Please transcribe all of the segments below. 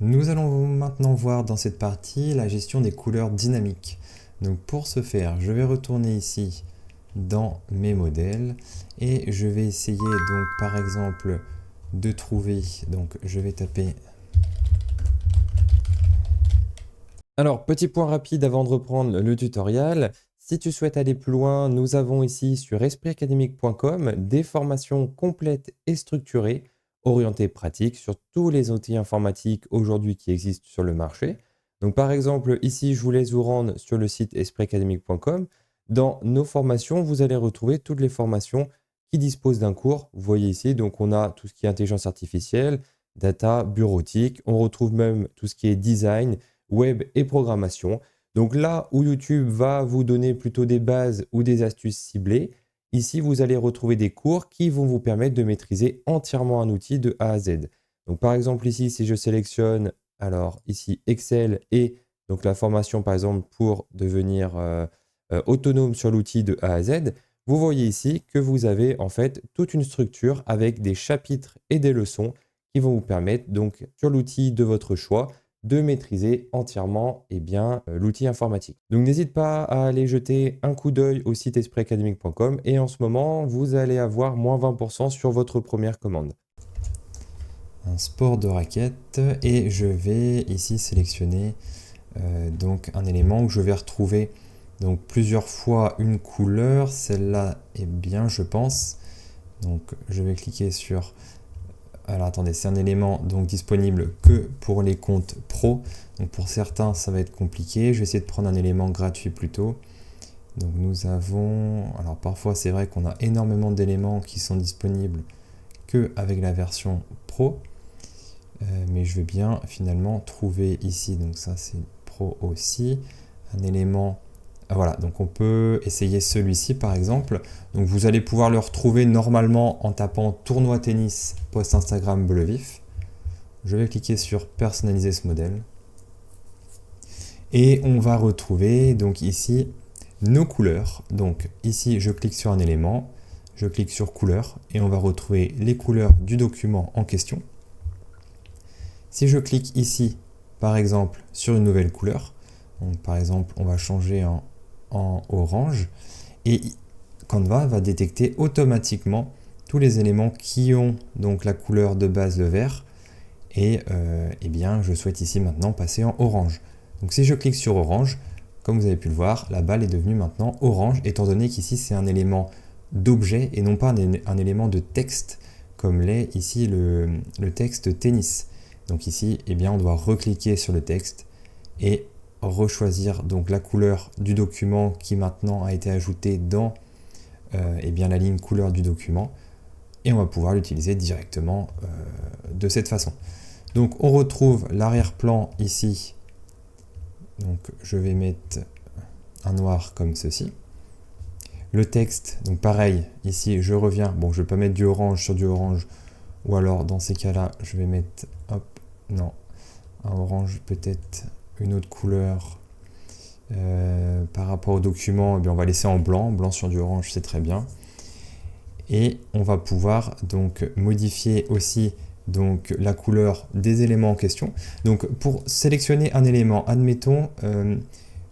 Nous allons maintenant voir dans cette partie la gestion des couleurs dynamiques. Donc pour ce faire, je vais retourner ici dans mes modèles et je vais essayer donc par exemple de trouver, donc je vais taper. Alors petit point rapide avant de reprendre le tutoriel, si tu souhaites aller plus loin, nous avons ici sur espritacadémique.com des formations complètes et structurées orientées pratiques sur tous les outils informatiques aujourd'hui qui existent sur le marché. Donc par exemple, ici, je vous laisse vous rendre sur le site espritacadémique.com. Dans nos formations, vous allez retrouver toutes les formations qui disposent d'un cours. Vous voyez ici, donc on a tout ce qui est intelligence artificielle, data, bureautique. On retrouve même tout ce qui est design, web et programmation. Donc là où YouTube va vous donner plutôt des bases ou des astuces ciblées, ici, vous allez retrouver des cours qui vont vous permettre de maîtriser entièrement un outil de A à Z. Donc, par exemple, ici, si je sélectionne, alors ici, Excel et donc la formation, par exemple, pour devenir autonome sur l'outil de A à Z, vous voyez ici que vous avez en fait toute une structure avec des chapitres et des leçons qui vont vous permettre, donc, sur l'outil de votre choix, de maîtriser entièrement l'outil informatique. Donc n'hésite pas à aller jeter un coup d'œil au site espritacadémique.com et en ce moment, vous allez avoir moins 20% sur votre première commande. Un sport de raquette et je vais ici sélectionner donc un élément où je vais retrouver donc plusieurs fois une couleur. Celle-là est bien, je pense. Donc je vais cliquer sur. Alors attendez, c'est un élément donc disponible que pour les comptes pro. Donc pour certains, ça va être compliqué. Je vais essayer de prendre un élément gratuit plutôt. Donc nous avons, alors parfois c'est vrai qu'on a énormément d'éléments qui sont disponibles que avec la version pro. Mais je vais bien finalement trouver ici, donc ça c'est pro aussi, un élément. Voilà, donc on peut essayer celui-ci par exemple. Donc vous allez pouvoir le retrouver normalement en tapant tournoi tennis post Instagram bleu vif. Je vais cliquer sur personnaliser ce modèle. Et on va retrouver donc ici nos couleurs. Donc ici je clique sur un élément, je clique sur couleurs et on va retrouver les couleurs du document en question. Si je clique ici par exemple sur une nouvelle couleur, donc par exemple on va changer en orange et Canva va détecter automatiquement tous les éléments qui ont donc la couleur de base le vert et eh bien je souhaite ici maintenant passer en orange. Donc si je clique sur orange, comme vous avez pu le voir, la balle est devenue maintenant orange étant donné qu'ici c'est un élément d'objet et non pas un élément de texte comme l'est ici le texte tennis. Donc ici, eh bien, on doit recliquer sur le texte et rechoisir donc la couleur du document qui maintenant a été ajoutée dans eh bien, la ligne couleur du document et on va pouvoir l'utiliser directement de cette façon. Donc on retrouve l'arrière-plan ici. Donc je vais mettre un noir comme ceci. Le texte, donc pareil, ici je reviens. Bon, je ne vais pas mettre du orange sur du orange ou alors dans ces cas-là, je vais mettre, hop, non, un orange, peut-être une autre couleur. Par rapport au document, eh bien, on va laisser en blanc. Blanc sur du orange, c'est très bien. Et on va pouvoir donc modifier aussi donc, la couleur des éléments en question. Donc pour sélectionner un élément, admettons,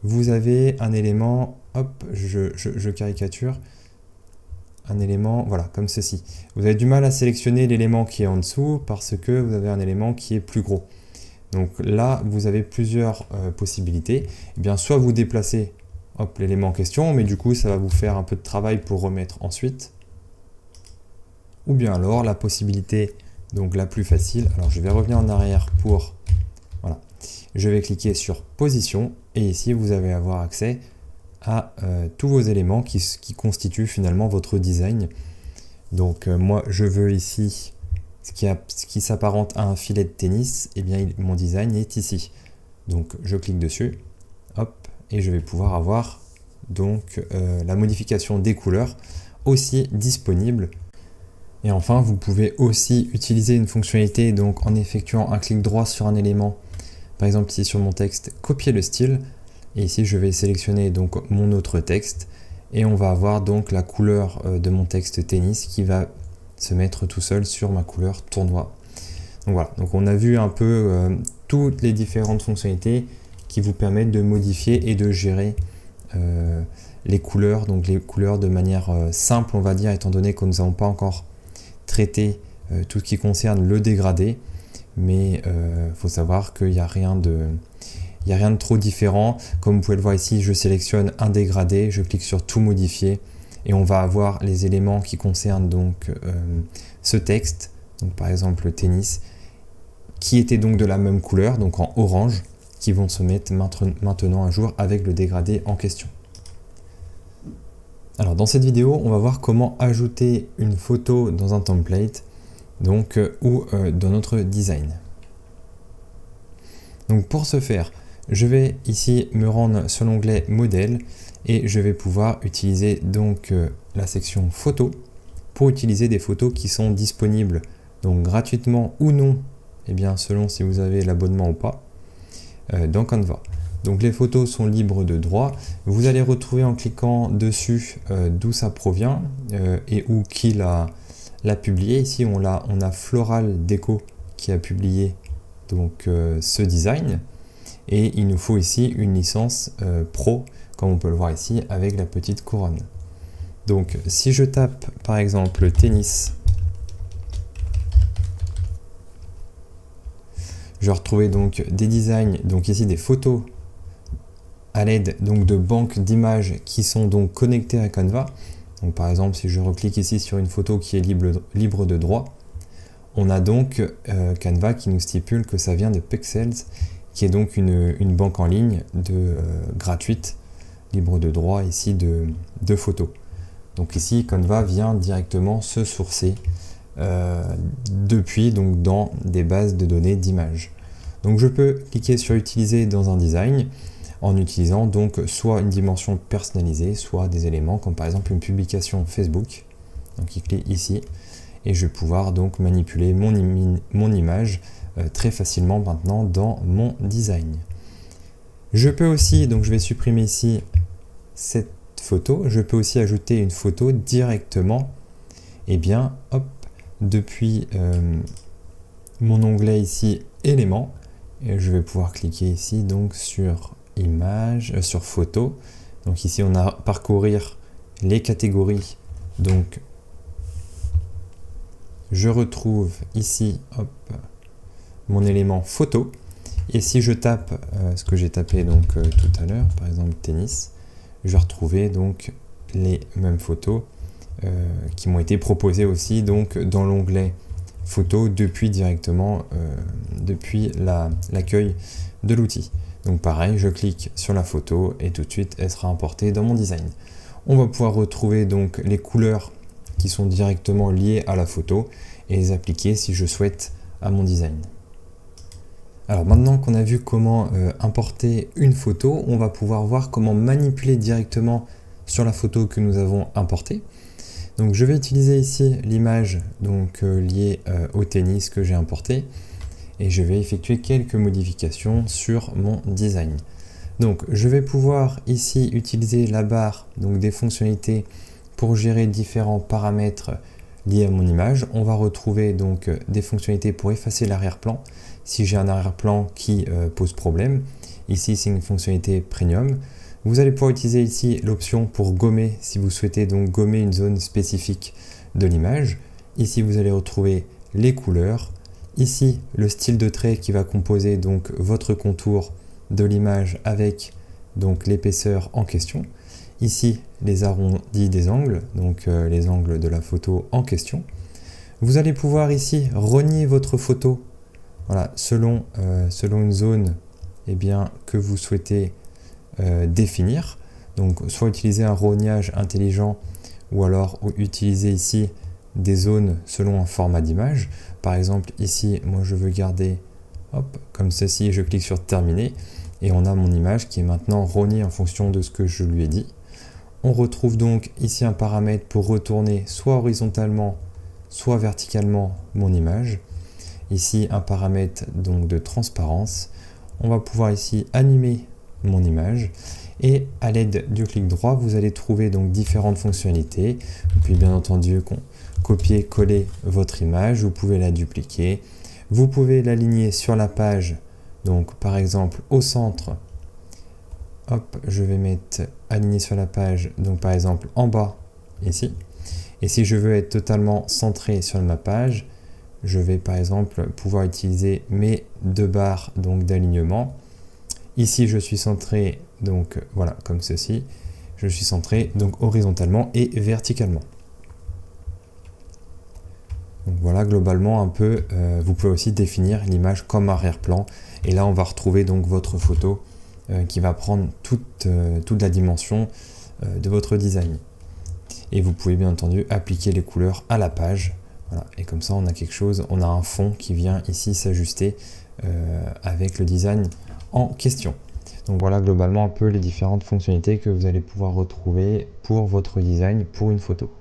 vous avez un élément, hop, je caricature, un élément, voilà, comme ceci. Vous avez du mal à sélectionner l'élément qui est en dessous parce que vous avez un élément qui est plus gros. Donc là, vous avez plusieurs possibilités. Eh bien, soit vous déplacez l'élément en question, mais du coup, ça va vous faire un peu de travail pour remettre ensuite. Ou bien alors, la possibilité donc la plus facile, alors je vais revenir en arrière pour, voilà, je vais cliquer sur position et ici, vous allez avoir accès à tous vos éléments qui constituent finalement votre design. Donc moi, je veux ici ce qui s'apparente à un filet de tennis, et bien mon design est ici. Donc je clique dessus, hop, et je vais pouvoir avoir donc la modification des couleurs aussi disponible. Et enfin, vous pouvez aussi utiliser une fonctionnalité donc en effectuant un clic droit sur un élément, par exemple ici sur mon texte, copier le style. Et ici, je vais sélectionner donc mon autre texte et on va avoir donc la couleur de mon texte tennis qui va se mettre tout seul sur ma couleur tournoi. Donc voilà, donc on a vu un peu toutes les différentes fonctionnalités qui vous permettent de modifier et de gérer les couleurs, donc les couleurs de manière simple, on va dire, étant donné que nous n'avons pas encore traité tout ce qui concerne le dégradé, mais faut savoir qu'il n'y a rien de trop différent. Comme vous pouvez le voir ici, je sélectionne un dégradé, je clique sur tout modifier et on va avoir les éléments qui concernent donc ce texte, donc par exemple le tennis, qui était donc de la même couleur, donc en orange, qui vont se mettre maintenant à jour avec le dégradé en question. Alors dans cette vidéo, on va voir comment ajouter une photo dans un template, donc ou dans notre design. Donc pour ce faire, je vais ici me rendre sur l'onglet modèle et je vais pouvoir utiliser donc la section photos pour utiliser des photos qui sont disponibles donc gratuitement ou non, et bien selon si vous avez l'abonnement ou pas, dans Canva. Donc les photos sont libres de droit. Vous allez retrouver en cliquant dessus d'où ça provient et où qui l'a publié. Ici on a Floral Déco qui a publié donc ce design. Et il nous faut ici une licence pro, comme on peut le voir ici, avec la petite couronne. Donc si je tape par exemple tennis, je vais retrouver donc des designs, donc ici des photos à l'aide donc de banques d'images qui sont donc connectées à Canva. Donc par exemple, si je reclique ici sur une photo qui est libre de droit, on a donc Canva qui nous stipule que ça vient de Pexels, qui est donc une banque en ligne gratuite, libre de droit ici de photos. Donc ici, Canva vient directement se sourcer depuis donc dans des bases de données d'images. Donc je peux cliquer sur utiliser dans un design en utilisant donc soit une dimension personnalisée, soit des éléments comme par exemple une publication Facebook. Donc il clique ici et je vais pouvoir donc manipuler mon image très facilement maintenant dans mon design. Je peux aussi, donc je vais supprimer ici cette photo, je peux aussi ajouter une photo directement, et bien hop, depuis mon onglet ici éléments, et je vais pouvoir cliquer ici donc sur image, sur photo. Donc ici on a à parcourir les catégories, donc je retrouve ici hop, mon élément photo, et si je tape ce que j'ai tapé donc tout à l'heure, par exemple tennis, je vais retrouver donc les mêmes photos qui m'ont été proposées aussi donc dans l'onglet photo depuis directement depuis l'accueil de l'outil. Donc pareil, je clique sur la photo et tout de suite elle sera importée dans mon design. On va pouvoir retrouver donc les couleurs qui sont directement liées à la photo et les appliquer si je souhaite à mon design. Alors maintenant qu'on a vu comment importer une photo, on va pouvoir voir comment manipuler directement sur la photo que nous avons importée. Donc je vais utiliser ici l'image donc liée au tennis que j'ai importé et je vais effectuer quelques modifications sur mon design. Donc je vais pouvoir ici utiliser la barre donc des fonctionnalités pour gérer différents paramètres liés à mon image. On va retrouver donc des fonctionnalités pour effacer l'arrière-plan si j'ai un arrière-plan qui pose problème. Ici c'est une fonctionnalité premium. Vous allez pouvoir utiliser ici l'option pour gommer si vous souhaitez donc gommer une zone spécifique de l'image. Ici vous allez retrouver les couleurs. Ici le style de trait qui va composer donc votre contour de l'image avec donc l'épaisseur en question. Ici les arrondis des angles, donc les angles de la photo en question. Vous allez pouvoir ici rogner votre photo, voilà, selon une zone eh bien, que vous souhaitez définir. Donc soit utiliser un rognage intelligent ou alors utiliser ici des zones selon un format d'image. Par exemple ici moi je veux garder hop, comme ceci, je clique sur terminer et on a mon image qui est maintenant rognée en fonction de ce que je lui ai dit. On retrouve donc ici un paramètre pour retourner soit horizontalement soit verticalement mon image. Ici un paramètre donc de transparence. On va pouvoir ici animer mon image et à l'aide du clic droit vous allez trouver donc différentes fonctionnalités. Vous pouvez bien entendu copier-coller votre image, vous pouvez la dupliquer, Vous pouvez l'aligner sur la page, donc par exemple au centre. Hop, je vais mettre aligné sur la page, donc par exemple en bas, ici. Et si je veux être totalement centré sur ma page, je vais par exemple pouvoir utiliser mes deux barres d'alignement. Ici, je suis centré, donc voilà, comme ceci. Je suis centré donc horizontalement et verticalement. Donc voilà, globalement un peu, vous pouvez aussi définir l'image comme arrière-plan. Et là, on va retrouver donc votre photo qui va prendre toute la dimension de votre design. Et vous pouvez bien entendu appliquer les couleurs à la page. Voilà. Et comme ça, on a quelque chose, on a un fond qui vient ici s'ajuster avec le design en question. Donc voilà globalement un peu les différentes fonctionnalités que vous allez pouvoir retrouver pour votre design pour une photo.